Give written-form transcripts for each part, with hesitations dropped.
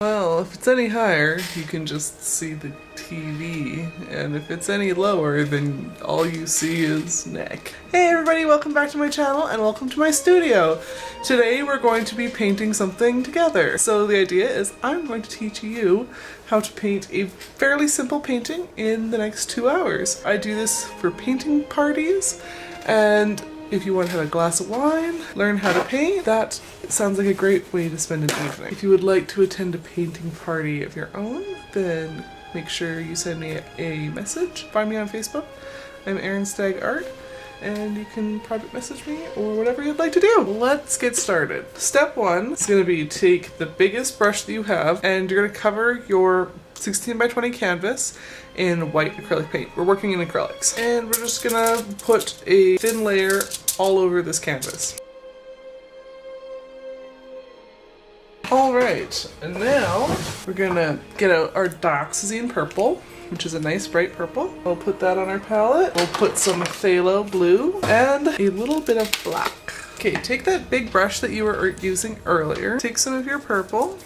Well, if it's any higher, you can just see the TV, and if it's any lower, then all you see is neck. Hey everybody, welcome back to my channel, and welcome to my studio! Today we're going to be painting something together. So the idea is I'm going to teach you how to paint a fairly simple painting in the next 2 hours. I do this for painting parties, and if you want to have a glass of wine, learn how to paint, that sounds like a great way to spend an evening. If you would like to attend a painting party of your own, then make sure you send me a message. Find me on Facebook. I'm Erin Art, and you can private message me or whatever you'd like to do. Let's get started. Step 1 is going to be take the biggest brush that you have, and you're going to cover your 16 by 20 canvas in white acrylic paint. We're working in acrylics. And we're just gonna put a thin layer all over this canvas. Alright, and now we're gonna get out our Dioxazine purple, which is a nice bright purple. We'll put that on our palette. We'll put some phthalo blue and a little bit of black. Okay, take that big brush that you were using earlier, take some of your purple,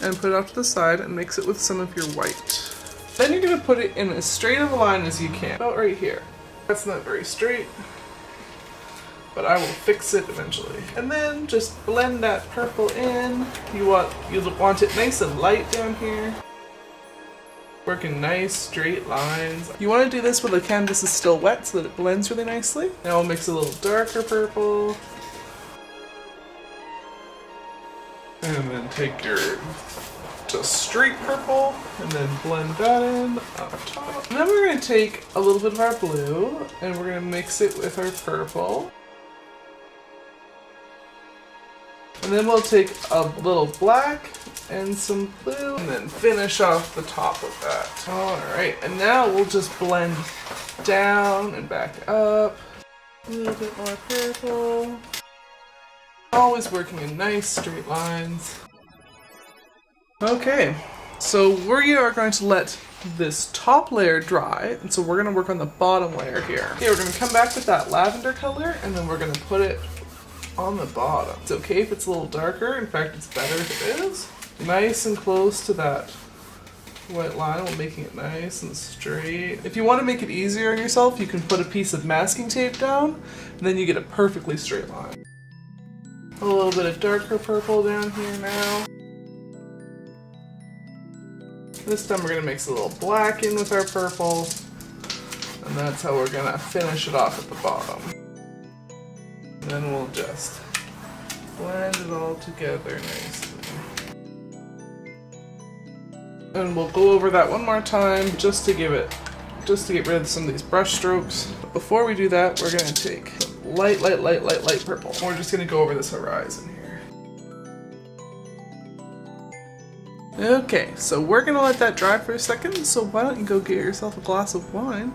and put it off to the side and mix it with some of your white. Then you're going to put it in as straight of a line as you can, about right here. That's not very straight, but I will fix it eventually. And then just blend that purple in. You want it nice and light down here. Work in nice straight lines. You want to do this when the canvas is still wet so that it blends really nicely. Now we'll mix a little darker purple. And then take your just straight purple and then blend that in up top. And then we're going to take a little bit of our blue and we're going to mix it with our purple. And then we'll take a little black and some blue and then finish off the top of that. Alright, and now we'll just blend down and back up. A little bit more purple. Always working in nice straight lines. Okay, so we are going to let this top layer dry, and so we're going to work on the bottom layer here. Okay, we're going to come back with that lavender color, and then we're going to put it on the bottom. It's okay if it's a little darker, in fact it's better if it is. Nice and close to that white line, we're making it nice and straight. If you want to make it easier on yourself, you can put a piece of masking tape down, and then you get a perfectly straight line. A little bit of darker purple down here now. This time we're going to mix a little black in with our purple, and that's how we're going to finish it off at the bottom. And then we'll just blend it all together nicely. And we'll go over that one more time just to get rid of some of these brush strokes. But before we do that, we're going to take light purple. We're just going to go over this horizon here. Okay, so we're going to let that dry for a second, so why don't you go get yourself a glass of wine,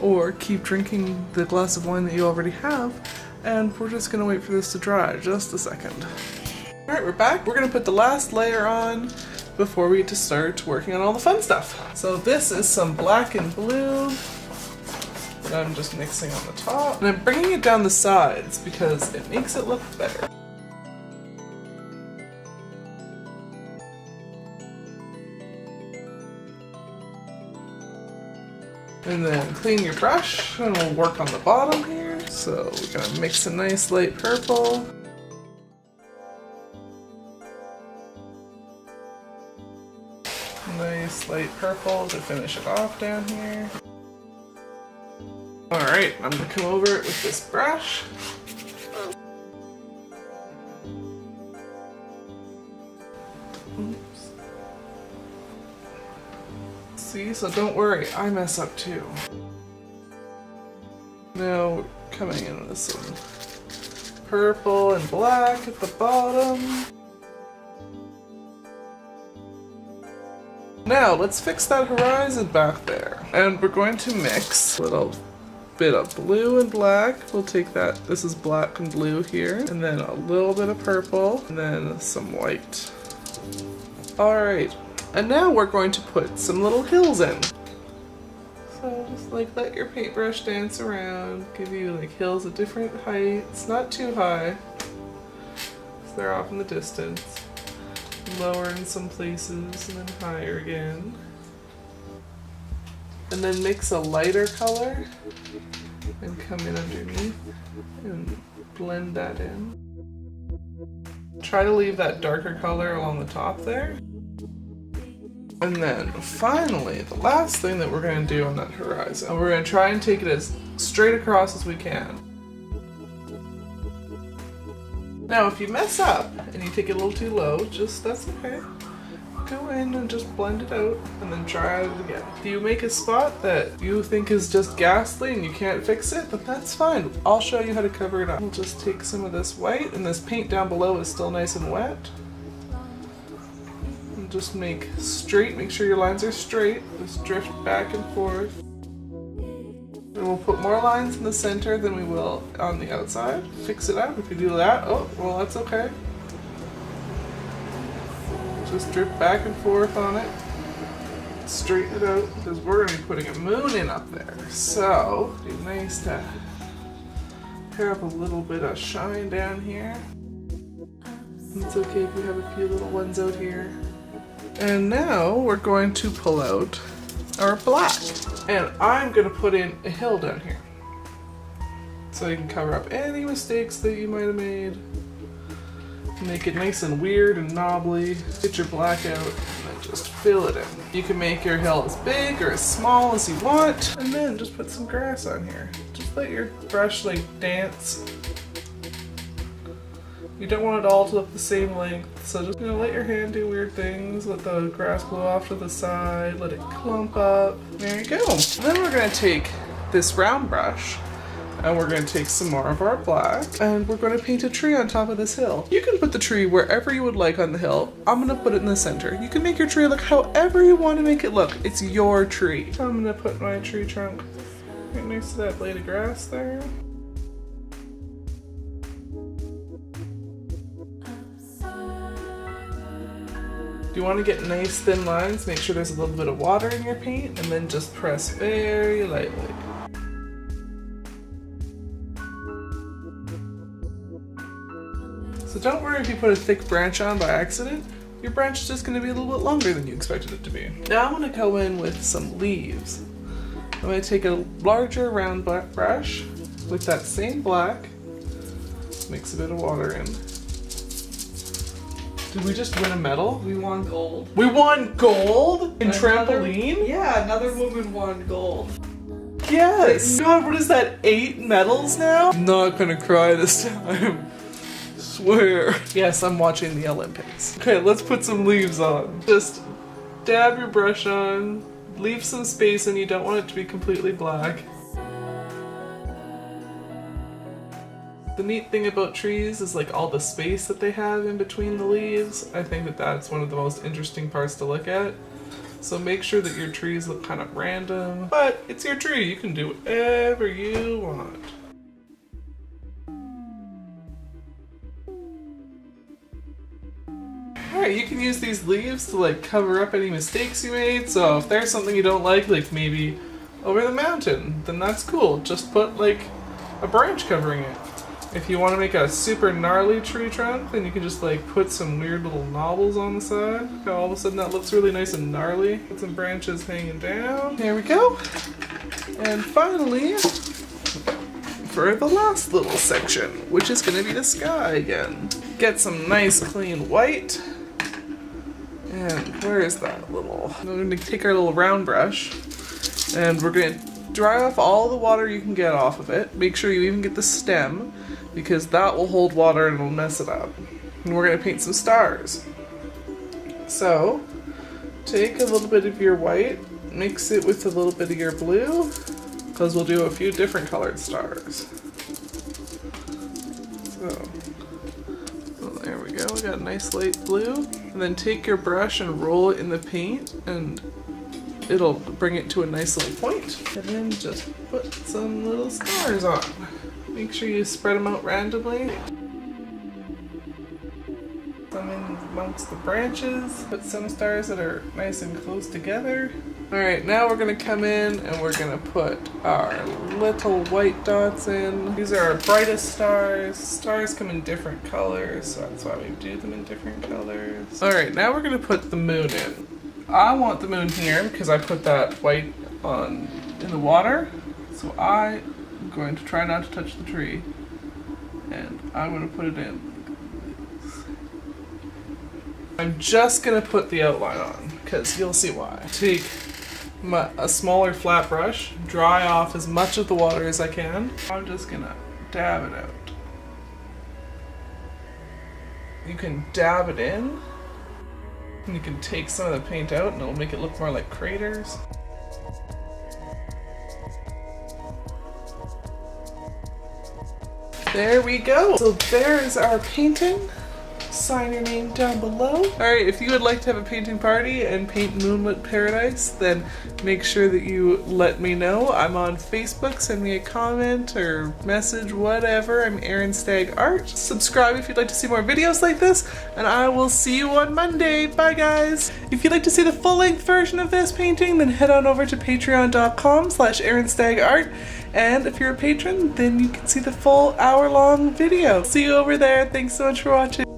or keep drinking the glass of wine that you already have, and we're just going to wait for this to dry just a second. Alright, we're back. We're going to put the last layer on before we get to start working on all the fun stuff. So this is some black and blue that I'm just mixing on the top, and I'm bringing it down the sides because it makes it look better. And then clean your brush, and we'll work on the bottom here. So we're gonna mix a nice light purple. Nice light purple to finish it off down here. Alright, I'm gonna come over it with this brush. Oops. See, so don't worry, I mess up too. Now we're coming in with some purple and black at the bottom. Now let's fix that horizon back there. And we're going to mix a little bit of blue and black. We'll take that, this is black and blue here, and then a little bit of purple, and then some white. Alright. And now we're going to put some little hills in. So just like let your paintbrush dance around, give you like hills at different heights, not too high, so they're off in the distance. Lower in some places and then higher again. And then mix a lighter color and come in underneath and blend that in. Try to leave that darker color along the top there. And then finally, the last thing that we're going to do on that horizon, we're going to try and take it as straight across as we can. Now if you mess up and you take it a little too low, that's okay. Go in and just blend it out and then try it again. If you make a spot that you think is just ghastly and you can't fix it, then that's fine. I'll show you how to cover it up. We'll just take some of this white, and this paint down below is still nice and wet. And just make sure your lines are straight. Just drift back and forth. And we'll put more lines in the center than we will on the outside. Fix it up. If you do that, oh, well, that's okay. Just drift back and forth on it. Straighten it out, because we're going to be putting a moon in up there. So, it'd be nice to pair up a little bit of shine down here. It's okay if we have a few little ones out here. And now we're going to pull out our black. And I'm going to put in a hill down here. So you can cover up any mistakes that you might have made. Make it nice and weird and knobbly. Get your black out and then just fill it in. You can make your hill as big or as small as you want. And then just put some grass on here. Just let your brush like dance. You don't want it all to look the same length, so just let your hand do weird things. Let the grass blow off to the side, let it clump up. There you go. And then we're going to take this round brush and we're going to take some more of our black and we're going to paint a tree on top of this hill. You can put the tree wherever you would like on the hill. I'm going to put it in the center. You can make your tree look however you want to make it look. It's your tree. I'm going to put my tree trunk right next to that blade of grass there. If you want to get nice thin lines, make sure there's a little bit of water in your paint and then just press very lightly. So don't worry if you put a thick branch on by accident, your branch is just going to be a little bit longer than you expected it to be. Now I'm going to go in with some leaves. I'm going to take a larger round black brush with that same black, mix a bit of water in. Did we just win a medal? We won gold. We won gold in trampoline? Yeah, another woman won gold. Yes! God, what is that, 8 medals now? I'm not gonna cry this time. Swear. Yes, I'm watching the Olympics. Okay, let's put some leaves on. Just dab your brush on, leave some space and you don't want it to be completely black. The neat thing about trees is like all the space that they have in between the leaves. I think that that's one of the most interesting parts to look at. So make sure that your trees look kind of random, but it's your tree. You can do whatever you want. Alright, you can use these leaves to like cover up any mistakes you made. So if there's something you don't like maybe over the mountain, then that's cool. Just put like a branch covering it. If you want to make a super gnarly tree trunk, then you can just like put some weird little knobbles on the side. All of a sudden that looks really nice and gnarly. Put some branches hanging down. There we go. And finally, for the last little section, which is going to be the sky again. Get some nice clean white. And where is that little... We're going to take our little round brush and we're going to dry off all the water you can get off of it. Make sure you even get the stem, because that will hold water and it'll mess it up. And we're going to paint some stars. So, take a little bit of your white, mix it with a little bit of your blue, because we'll do a few different colored stars. So, well, there we go, we got a nice light blue. And then take your brush and roll it in the paint, and it'll bring it to a nice little point. And then just put some little stars on. Make sure you spread them out randomly. Some in amongst the branches. Put some stars that are nice and close together. Alright, now we're going to come in and we're going to put our little white dots in. These are our brightest stars. Stars come in different colors, so that's why we do them in different colors. Alright, now we're going to put the moon in. I want the moon here because I put that white on in the water. So I'm going to try not to touch the tree. And I'm going to put it in. I'm just going to put the outline on because you'll see why. Take a smaller flat brush, dry off as much of the water as I can. I'm just going to dab it out. You can dab it in. And you can take some of the paint out and it'll make it look more like craters. There we go. So there's our painting. Sign your name down below. Alright, if you would like to have a painting party and paint Moonlit Paradise, then make sure that you let me know. I'm on Facebook, send me a comment or message, whatever. I'm Erin Stag Art. Subscribe if you'd like to see more videos like this, and I will see you on Monday. Bye guys! If you'd like to see the full-length version of this painting, then head on over to patreon.com/ErinStagArt. And if you're a patron, then you can see the full hour-long video. See you over there. Thanks so much for watching.